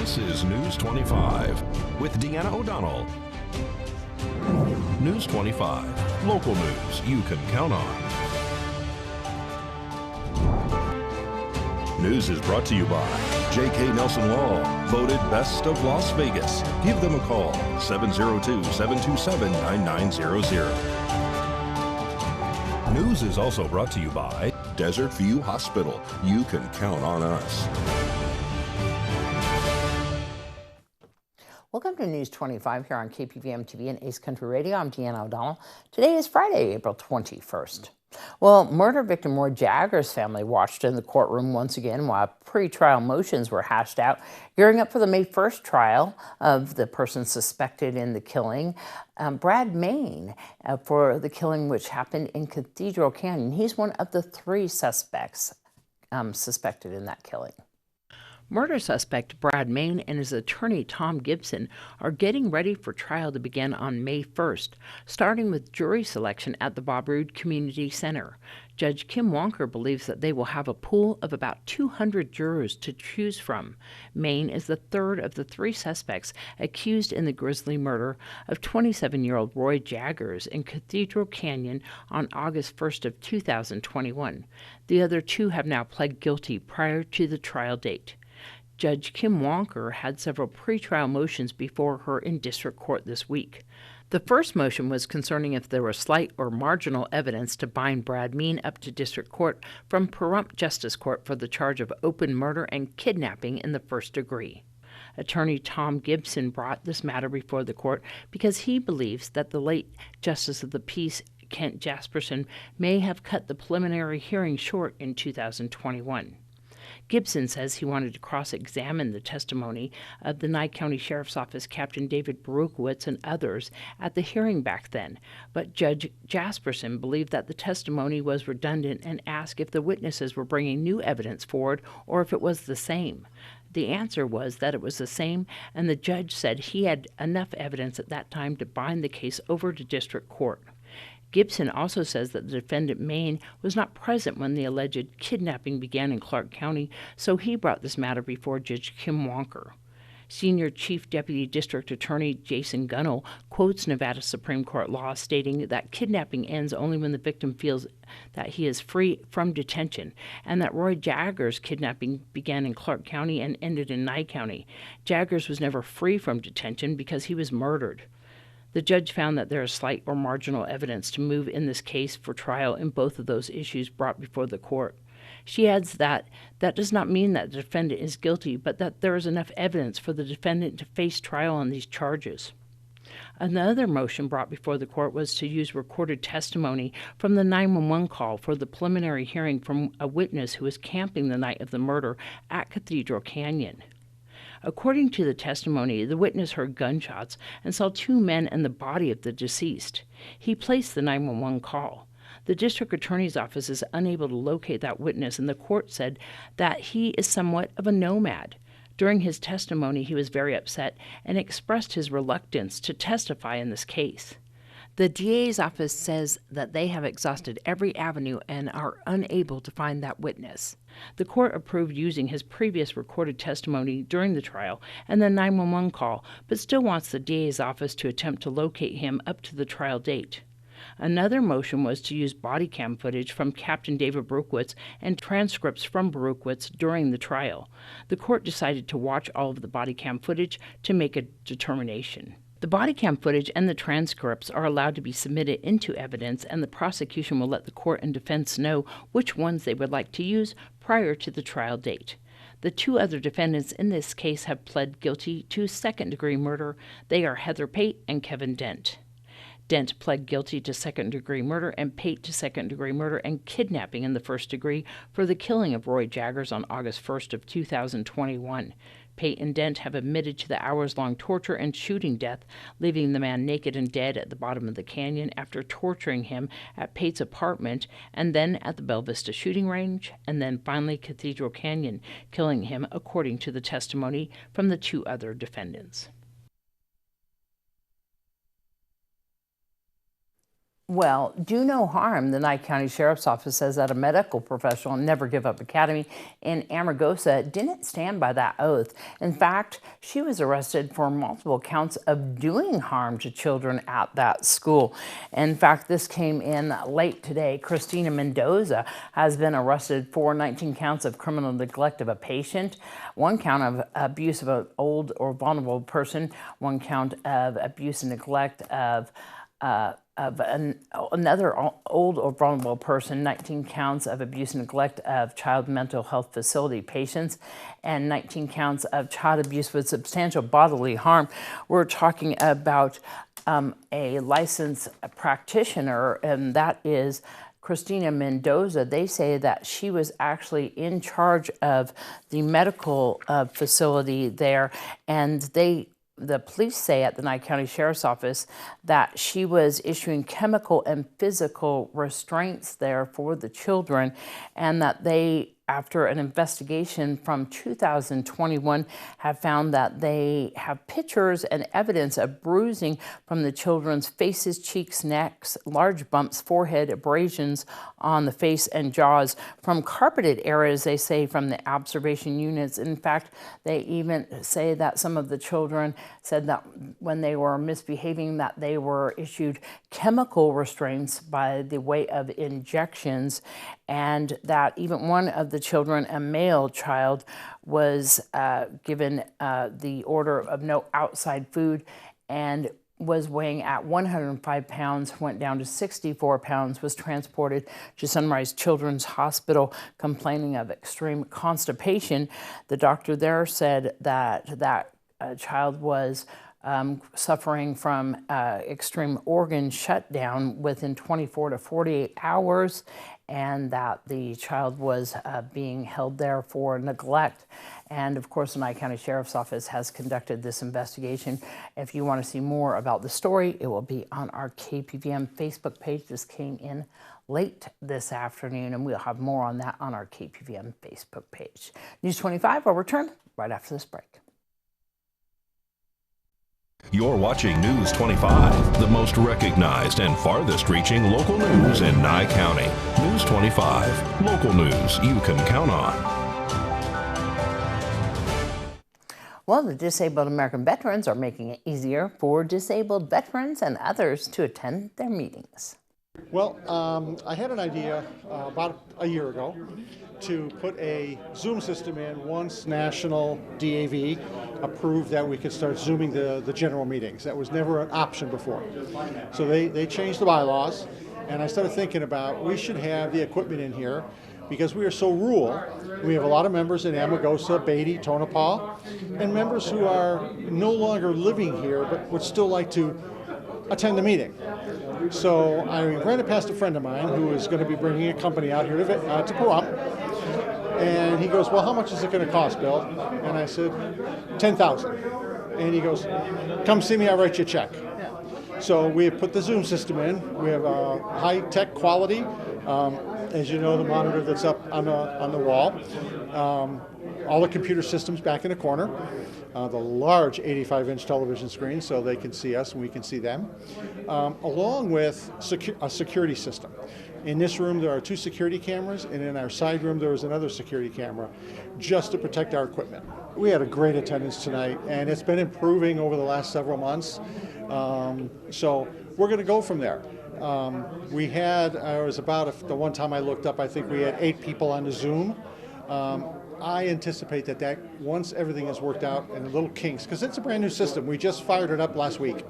This is News 25 with Deanna O'Donnell. News 25, local news you can count on. News is brought to you by J.K. Nelson Law, voted best of Las Vegas. Give them a call, 702-727-9900. News is also brought to you by Desert View Hospital. You can count on us. Welcome to News 25 here on KPVM TV and Ace Country Radio. I'm Deanna O'Donnell. Today is Friday, April 21st. Well, murder victim Roy Jagger's family watched in the courtroom once again while pre-trial motions were hashed out, gearing up for the May 1st trial of the person suspected in the killing, Brad Maine, for the killing which happened in Cathedral Canyon. He's one of the 3 suspects suspected in that killing. Murder suspect Brad Maine and his attorney Tom Gibson are getting ready for trial to begin on May 1st, starting with jury selection at the Bob Roode Community Center. Judge Kim Wonker believes that they will have a pool of about 200 jurors to choose from. Maine is the 3rd of the 3 suspects accused in the grisly murder of 27-year-old Roy Jaggers in Cathedral Canyon on August 1st of 2021. The other 2 have now pled guilty prior to the trial date. Judge Kim Wonker had several pretrial motions before her in district court this week. The first motion was concerning if there was slight or marginal evidence to bind Brad Maine up to district court from Pahrump Justice Court for the charge of open murder and kidnapping in the first degree. Attorney Tom Gibson brought this matter before the court because he believes that the late Justice of the Peace Kent Jasperson may have cut the preliminary hearing short in 2021. Gibson says he wanted to cross-examine the testimony of the Nye County Sheriff's Office Captain David Berukowitz and others at the hearing back then, but Judge Jasperson believed that the testimony was redundant and asked if the witnesses were bringing new evidence forward or if it was the same. The answer was that it was the same, and the judge said he had enough evidence at that time to bind the case over to district court. Gibson also says that the defendant Maine was not present when the alleged kidnapping began in Clark County, so he brought this matter before Judge Kim Wonker. Senior Chief Deputy District Attorney Jason Gunnell quotes Nevada Supreme Court law stating that kidnapping ends only when the victim feels that he is free from detention, and that Roy Jaggers' kidnapping began in Clark County and ended in Nye County. Jaggers was never free from detention because he was murdered. The judge found that there is slight or marginal evidence to move in this case for trial in both of those issues brought before the court. She adds that that does not mean that the defendant is guilty, but that there is enough evidence for the defendant to face trial on these charges. Another motion brought before the court was to use recorded testimony from the 911 call for the preliminary hearing from a witness who was camping the night of the murder at Cathedral Canyon. According to the testimony, the witness heard gunshots and saw 2 men and the body of the deceased. He placed the 911 call. The district attorney's office is unable to locate that witness, and the court said that he is somewhat of a nomad. During his testimony, he was very upset and expressed his reluctance to testify in this case. The DA's office says that they have exhausted every avenue and are unable to find that witness. The court approved using his previous recorded testimony during the trial and the 911 call, but still wants the DA's office to attempt to locate him up to the trial date. Another motion was to use body cam footage from Captain David Berukowitz and transcripts from Berukowitz during the trial. The court decided to watch all of the body cam footage to make a determination. The body cam footage and the transcripts are allowed to be submitted into evidence, and the prosecution will let the court and defense know which ones they would like to use prior to the trial date. The 2 other defendants in this case have pled guilty to second-degree murder. They are Heather Pate and Kevin Dent. Dent pled guilty to second-degree murder and Pate to second-degree murder and kidnapping in the first degree for the killing of Roy Jaggers on August 1st of 2021. Pate and Dent have admitted to the hours-long torture and shooting death, leaving the man naked and dead at the bottom of the canyon after torturing him at Pate's apartment and then at the Bella Vista shooting range, and then finally Cathedral Canyon, killing him according to the testimony from the 2 other defendants. Well, do no harm. The Nye County Sheriff's Office says that a medical professional in Never Give Up Academy in Amargosa didn't stand by that oath. In fact, she was arrested for multiple counts of doing harm to children at that school. In fact, this came in late today. Christina Mendoza has been arrested for 19 counts of criminal neglect of a patient, 1 count of abuse of an old or vulnerable person, 1 count of abuse and neglect of another old or vulnerable person, 19 counts of abuse and neglect of child mental health facility patients, and 19 counts of child abuse with substantial bodily harm. We're talking about a licensed practitioner, and that is Christina Mendoza. They say that she was actually in charge of the medical facility there, and the police say at the Nye County Sheriff's Office that she was issuing chemical and physical restraints there for the children, and that they, after an investigation from 2021, have found that they have pictures and evidence of bruising from the children's faces, cheeks, necks, large bumps, forehead, abrasions on the face and jaws from carpeted areas, they say, from the observation units. In fact, they even say that some of the children said that when they were misbehaving, that they were issued chemical restraints by the way of injections, and that even one of the children, a male child, was given the order of no outside food and was weighing at 105 pounds, went down to 64 pounds, was transported to Sunrise Children's Hospital complaining of extreme constipation. The doctor there said that that child was suffering from extreme organ shutdown within 24 to 48 hours, and that the child was being held there for neglect. And of course, the Nye County Sheriff's Office has conducted this investigation. If you want to see more about the story, it will be on our KPVM Facebook page. This came in late this afternoon, and we'll have more on that on our KPVM Facebook page. News 25 will return right after this break. You're watching News 25, the most recognized and farthest reaching local news in Nye County. News 25, local news you can count on. Well, the Disabled American Veterans are making it easier for disabled veterans and others to attend their meetings. Well, I had an idea about a year ago to put a Zoom system in once National DAV approved that we could start Zooming the general meetings. That was never an option before. So they changed the bylaws, and I started thinking about we should have the equipment in here because we are so rural. We have a lot of members in Amargosa, Beatty, Tonopah, and members who are no longer living here but would still like to attend the meeting. So I ran it past a friend of mine who is going to be bringing a company out here to Pahrump, and he goes, well, how much is it going to cost, Bill? And I said, $10,000. And he goes, come see me, I'll write you a check. So we have put the Zoom system in. We have high-tech quality. As you know, the monitor that's up on the wall. All the computer systems back in the corner. The large 85-inch television screen so they can see us and we can see them, along with a security system. In this room there are 2 security cameras, and in our side room there is another security camera just to protect our equipment. We had a great attendance tonight, and it's been improving over the last several months. So we're going to go from there. We had, it was about, the one time I looked up, I think we had 8 people on the Zoom. I anticipate that once everything is worked out and the little kinks, because it's a brand new system, we just fired it up last week,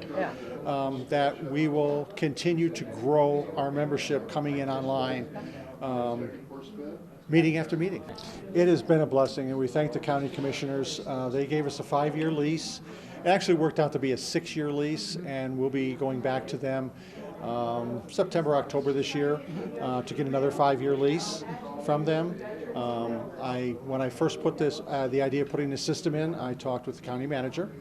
that we will continue to grow our membership coming in online, meeting after meeting. It has been a blessing, and we thank the county commissioners. They gave us a 5-year lease. It actually worked out to be a 6-year lease, and we'll be going back to them September, October this year to get another 5-year lease from them. When I first put the idea of putting this system in, I talked with the county manager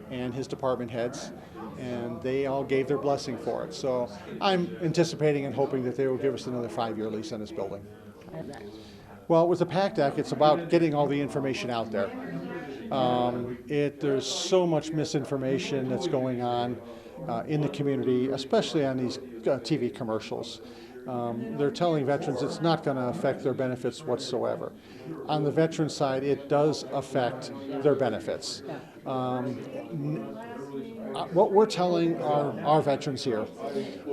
and his department heads, and they all gave their blessing for it. So I'm anticipating and hoping that they will give us another 5-year lease on this building. Well, with the PACT Act, it's about getting all the information out there. There's so much misinformation that's going on. in the community, especially on these TV commercials. They're telling veterans it's not going to affect their benefits whatsoever. On the veteran side, it does affect their benefits. What we're telling our veterans here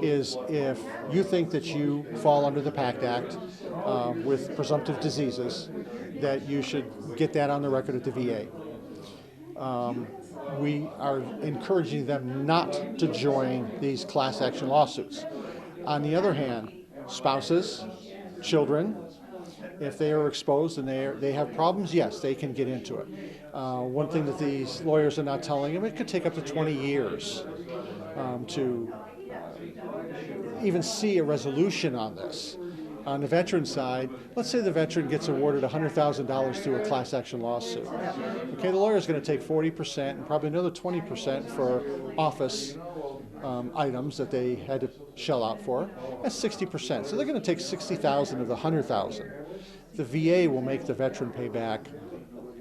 is if you think that you fall under the PACT Act with presumptive diseases, that you should get that on the record at the VA. We are encouraging them not to join these class action lawsuits. On the other hand, spouses, children, if they are exposed and they have problems, yes, they can get into it. One thing that these lawyers are not telling them, it could take up to 20 years to even see a resolution on this. On the veteran side, let's say the veteran gets awarded $100,000 through a class action lawsuit. Okay, the lawyer is going to take 40% and probably another 20% for office items that they had to shell out for. That's 60%. So they're going to take $60,000 of the $100,000. The VA will make the veteran pay back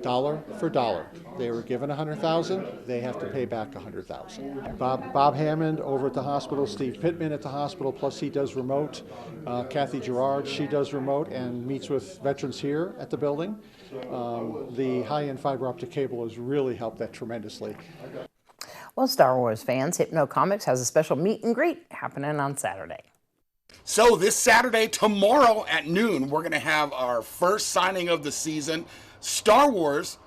dollar for dollar. They were given $100,000, they have to pay back $100,000. Bob Hammond over at the hospital, Steve Pittman at the hospital, plus he does remote. Kathy Gerard, she does remote and meets with veterans here at the building. The high-end fiber optic cable has really helped that tremendously. Well, Star Wars fans, Hypno Comics has a special meet and greet happening on Saturday. So this Saturday, tomorrow at noon, we're going to have our first signing of the season. Star Wars,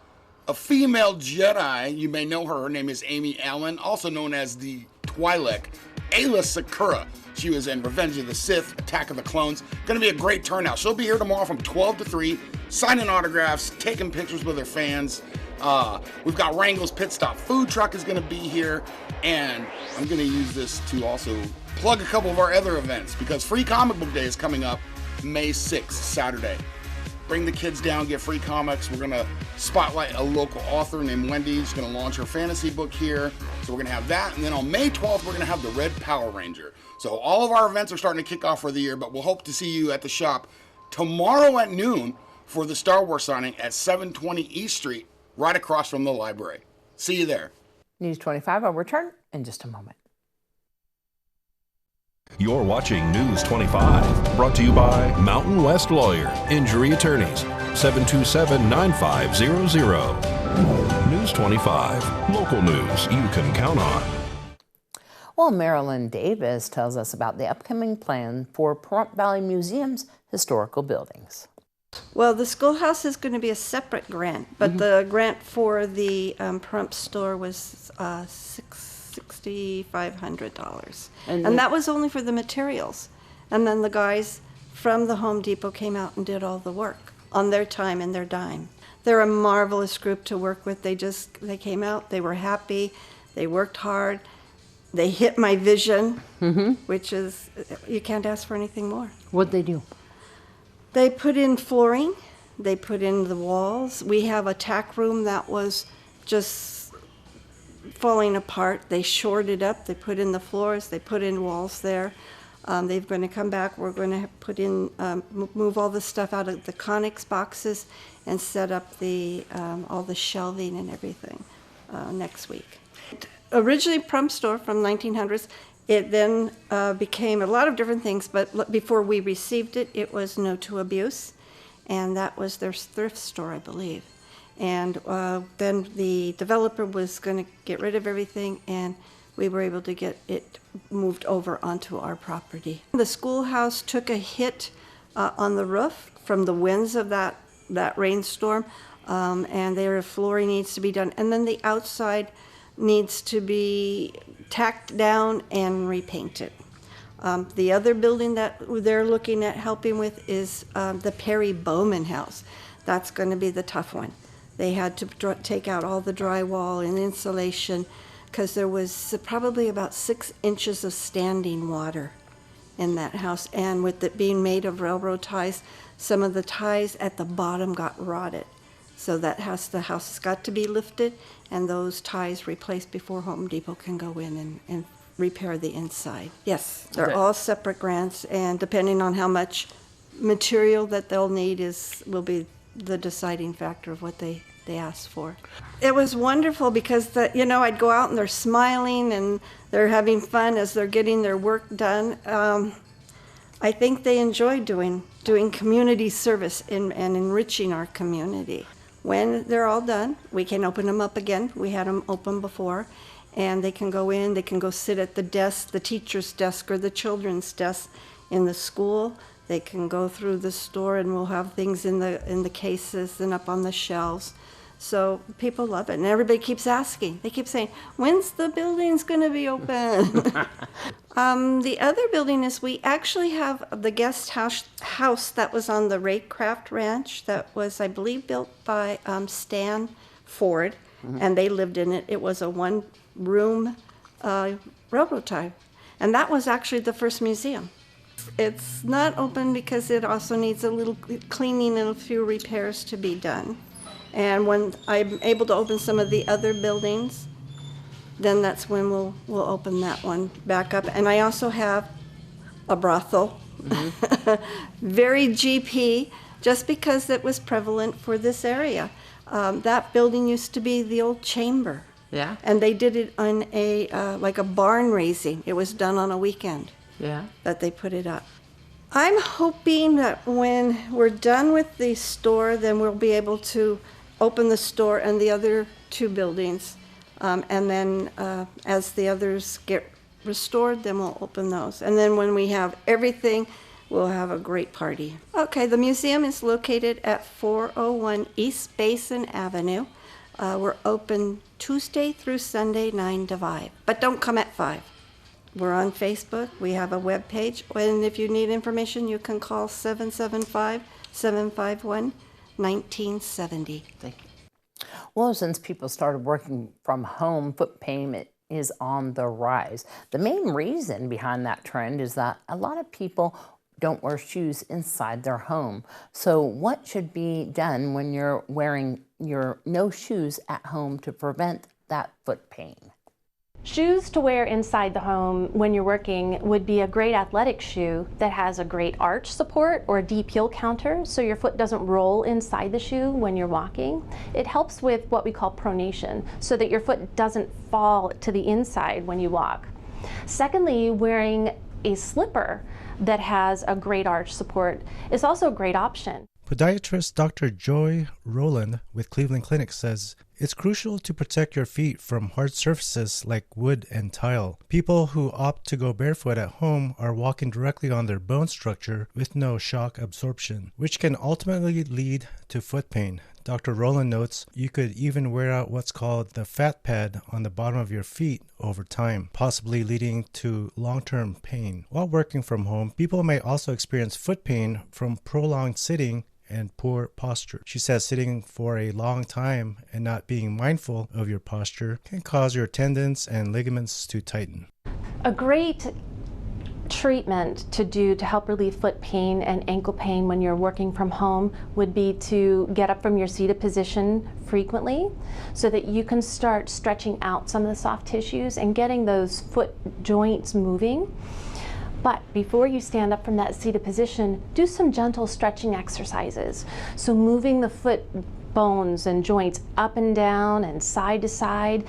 a female Jedi, you may know her name is Amy Allen, also known as the Twi'lek, Ayla Secura. She was in Revenge of the Sith, Attack of the Clones. Going to be a great turnout. She'll be here tomorrow from 12 to 3, signing autographs, taking pictures with her fans. We've got Wrangler's Pit Stop Food Truck is going to be here, and I'm going to use this to also plug a couple of our other events because Free Comic Book Day is coming up May 6th, Saturday. Bring the kids down, get free comics. We're going to spotlight a local author named Wendy. She's going to launch her fantasy book here. So we're going to have that. And then on May 12th, we're going to have the Red Power Ranger. So all of our events are starting to kick off for the year, but we'll hope to see you at the shop tomorrow at noon for the Star Wars signing at 720 East Street, right across from the library. See you there. News 25 will return in just a moment. You're watching News 25, brought to you by Mountain West Lawyer, Injury Attorneys, 727-9500. News 25, local news you can count on. Well, Marilyn Davis tells us about the upcoming plan for Pahrump Valley Museum's historical buildings. Well, the schoolhouse is going to be a separate grant, but the grant for the Pahrump store was $6,500. And that was only for the materials. And then the guys from the Home Depot came out and did all the work on their time and their dime. They're a marvelous group to work with. They came out, they were happy, they worked hard, they hit my vision, which is, you can't ask for anything more. What'd they do? They put in flooring, they put in the walls. We have a tack room that was just falling apart. They shored it up, they put in the floors, they put in walls there. They're going to come back, we're going to put in, move all the stuff out of the Conex boxes and set up the all the shelving and everything next week. Originally Pahrump store from 1900s. It then became a lot of different things, but before we received it, it was No to Abuse, and that was their thrift store, I believe. And then the developer was going to get rid of everything, and we were able to get it moved over onto our property. The schoolhouse took a hit on the roof from the winds of that rainstorm, and their flooring needs to be done. And then the outside needs to be tacked down and repainted. The other building that they're looking at helping with is the Perry Bowman house. That's going to be the tough one. They had to take out all the drywall and insulation because there was probably about 6 inches of standing water in that house. And with it being made of railroad ties, some of the ties at the bottom got rotted. So the house has got to be lifted and those ties replaced before Home Depot can go in and repair the inside. Yes, they're all separate grants, and depending on how much material that they'll need will be the deciding factor of what they they asked for. It was wonderful because I'd go out and they're smiling and they're having fun as they're getting their work done. I think they enjoy doing community service and enriching our community. When they're all done, we can open them up again. We had them open before, and they can go in, they can go sit at the desk, the teacher's desk or the children's desk in the school. They can go through the store and we'll have things in the cases and up on the shelves. So people love it, and everybody keeps asking. They keep saying, when's the building's going to be open? The other building is we actually have the guest house that was on the Raycraft Ranch that was, I believe, built by Stan Ford, and they lived in it. It was a one-room railroad tie, and that was actually the first museum. It's not open because it also needs a little cleaning and a few repairs to be done. And when I'm able to open some of the other buildings, then that's when we'll open that one back up. And I also have a brothel, very GP, just because it was prevalent for this area. That building used to be the old chamber. Yeah. And they did it on like a barn raising. It was done on a weekend. Yeah. That they put it up. I'm hoping that when we're done with the store, then we'll be able to open the store and the other two buildings. And then as the others get restored, then we'll open those. And then when we have everything, we'll have a great party. Okay, the museum is located at 401 East Basin Avenue. We're open Tuesday through Sunday, 9 to 5. But don't come at 5. We're on Facebook. We have a web page. And if you need information, you can call 775-751-1970. Thank you. Well, since people started working from home, foot pain is on the rise. The main reason behind that trend is that a lot of people don't wear shoes inside their home. So what should be done when you're wearing your no shoes at home to prevent that foot pain? Shoes to wear inside the home when you're working would be a great athletic shoe that has a great arch support or a deep heel counter so your foot doesn't roll inside the shoe when you're walking. It helps with what we call pronation so that your foot doesn't fall to the inside when you walk. Secondly, wearing a slipper that has a great arch support is also a great option. Podiatrist Dr. Joy Rowland with Cleveland Clinic says it's crucial to protect your feet from hard surfaces like wood and tile. People who opt to go barefoot at home are walking directly on their bone structure with no shock absorption, which can ultimately lead to foot pain. Dr. Rowland notes you could even wear out what's called the fat pad on the bottom of your feet over time, possibly leading to long-term pain. While working from home, people may also experience foot pain from prolonged sitting and poor posture. She says sitting for a long time and not being mindful of your posture can cause your tendons and ligaments to tighten. A great treatment to do to help relieve foot pain and ankle pain when you're working from home would be to get up from your seated position frequently so that you can start stretching out some of the soft tissues and getting those foot joints moving. But before you stand up from that seated position, do some gentle stretching exercises. So moving the foot bones and joints up and down and side to side.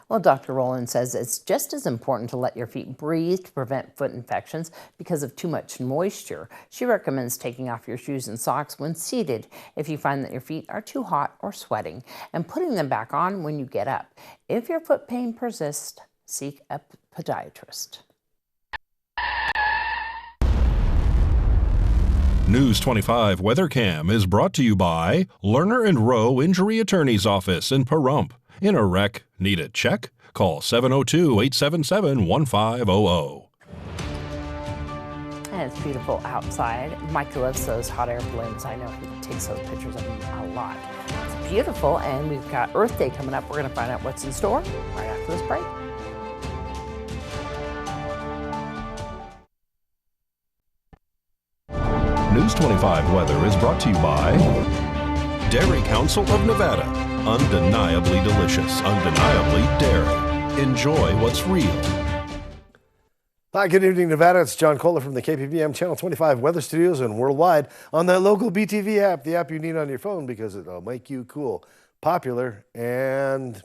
Well, Dr. Rowland says it's just as important to let your feet breathe to prevent foot infections because of too much moisture. She recommends taking off your shoes and socks when seated if you find that your feet are too hot or sweating, and putting them back on when you get up. If your foot pain persists, seek a podiatrist. News 25 WeatherCam is brought to you by Lerner and Rowe Injury Attorney's Office in Pahrump. In a wreck, need a check? Call 702-877-1500. And it's beautiful outside. Mike loves those hot air balloons. I know he takes those pictures of them a lot. It's beautiful, and we've got Earth Day coming up. We're going to find out what's in store right after this break. News 25 weather is brought to you by Dairy Council of Nevada. Undeniably delicious, undeniably dairy. Enjoy what's real. Hi, good evening, Nevada. It's John Kohler from the KPVM Channel 25 Weather Studios and worldwide on that local BTV app, the app you need on your phone because it'll make you cool. Popular, and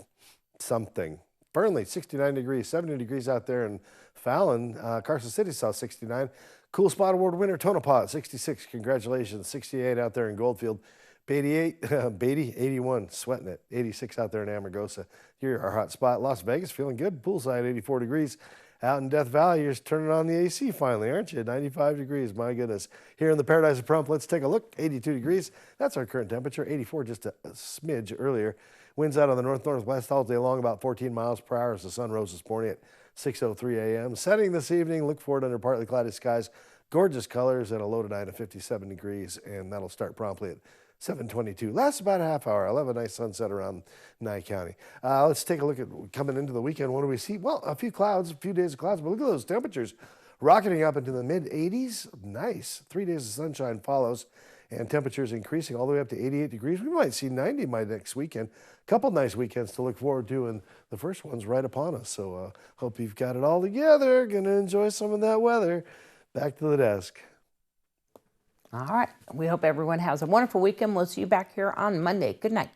something. Fernley, 69 degrees, 70 degrees out there in Fallon. Carson City saw 69. Cool Spot Award winner Tonopah, 66. Congratulations. 68 out there in Goldfield. Beatty, 81. Sweating it. 86 out there in Amargosa. Here, our hot spot. Las Vegas, feeling good. Poolside, 84 degrees. Out in Death Valley, you're turning on the AC finally, aren't you? 95 degrees, my goodness. Here in the Paradise of Pahrump, let's take a look. 82 degrees. That's our current temperature. 84, just a smidge earlier. Winds out on the north-northwest all day long, about 14 miles per hour as the sun rose this morning at 6:03 a.m. Setting this evening, look for it under partly cloudy skies. Gorgeous colors and a low tonight of 57 degrees, and that'll start promptly at 7:22. Lasts about a half hour. I'll have a nice sunset around Nye County. Let's take a look at coming into the weekend. What do we see? Well, a few clouds, a few days of clouds, but look at those temperatures rocketing up into the mid-80s. Nice. 3 days of sunshine follows, and temperatures increasing all the way up to 88 degrees. We might see 90 by next weekend. A couple nice weekends to look forward to, and the first one's right upon us. So hope you've got it all together. Going to enjoy some of that weather. Back to the desk. All right. We hope everyone has a wonderful weekend. We'll see you back here on Monday. Good night.